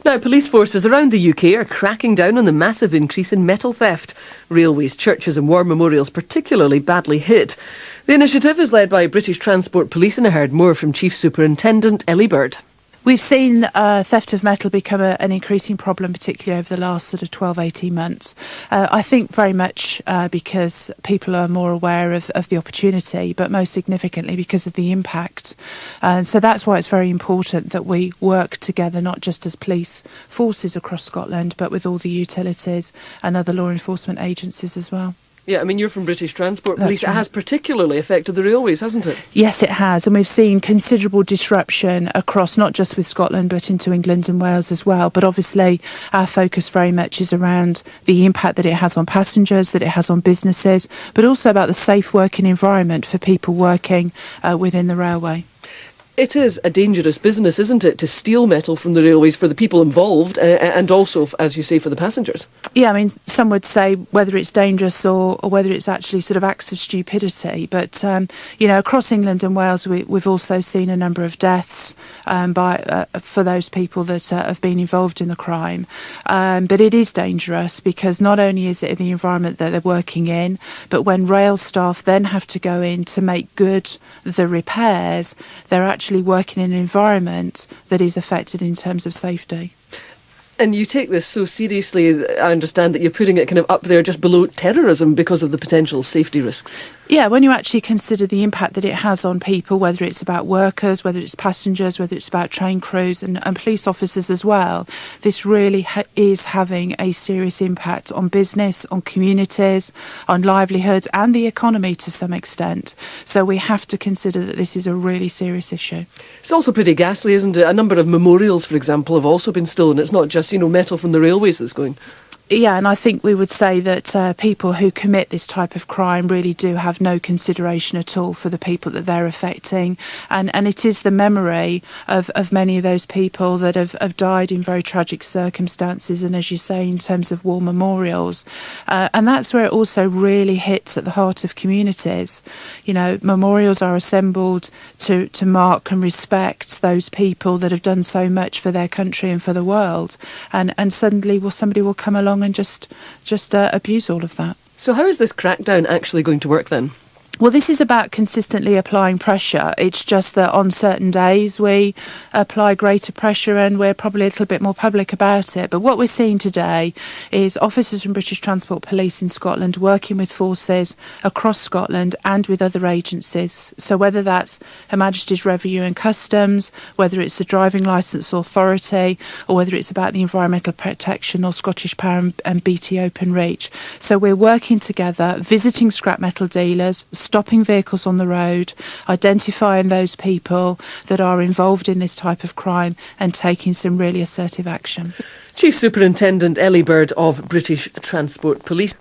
Now, police forces around the UK are cracking down on the massive increase in metal theft. Railways, churches and war memorials particularly badly hit. The initiative is led by British Transport Police, and I heard more from Chief Superintendent Ellie Bird. We've seen theft of metal become an increasing problem, particularly over the last sort of 12, 18 months. I think very much because people are more aware of the opportunity, but most significantly because of the impact. And so that's why it's very important that we work together, not just as police forces across Scotland, but with all the utilities and other law enforcement agencies as well. Yeah, I mean, you're from British Transport Police. That's right. It has particularly affected the railways, hasn't it? Yes, it has. And we've seen considerable disruption across not just with Scotland, but into England and Wales as well. But obviously, our focus very much is around the impact that it has on passengers, that it has on businesses, but also about the safe working environment for people working within the railway. It is a dangerous business, isn't it, to steal metal from the railways for the people involved and also, as you say, for the passengers? Yeah, I mean, some would say whether it's dangerous or whether it's actually sort of acts of stupidity. But, across England and Wales, we've also seen a number of deaths for those people that have been involved in the crime. But it is dangerous because not only is it the environment that they're working in, but when rail staff then have to go in to make good the repairs, they're actually working in an environment that is affected in terms of safety. And you take this so seriously, I understand that you're putting it kind of up there just below terrorism because of the potential safety risks. Yeah, when you actually consider the impact that it has on people, whether it's about workers, whether it's passengers, whether it's about train crews and police officers as well, this really is having a serious impact on business, on communities, on livelihoods and the economy to some extent. So we have to consider that this is a really serious issue. It's also pretty ghastly, isn't it? A number of memorials, for example, have also been stolen. It's not just, metal from the railways that's going. Yeah, and I think we would say that people who commit this type of crime really do have no consideration at all for the people that they're affecting. And it is the memory of many of those people that have died in very tragic circumstances, and as you say, in terms of war memorials. And that's where it also really hits at the heart of communities. Memorials are assembled to mark and respect those people that have done so much for their country and for the world. And suddenly somebody will come along and just abuse all of that. So how is this crackdown actually going to work then? Well, this is about consistently applying pressure. It's just that on certain days we apply greater pressure and we're probably a little bit more public about it. But what we're seeing today is officers from British Transport Police in Scotland working with forces across Scotland and with other agencies. So whether that's Her Majesty's Revenue and Customs, whether it's the Driving Licence Authority, or whether it's about the Environmental Protection or Scottish Power and BT Openreach. So we're working together, visiting scrap metal dealers, stopping vehicles on the road, identifying those people that are involved in this type of crime and taking some really assertive action. Chief Superintendent Ellie Bird of British Transport Police.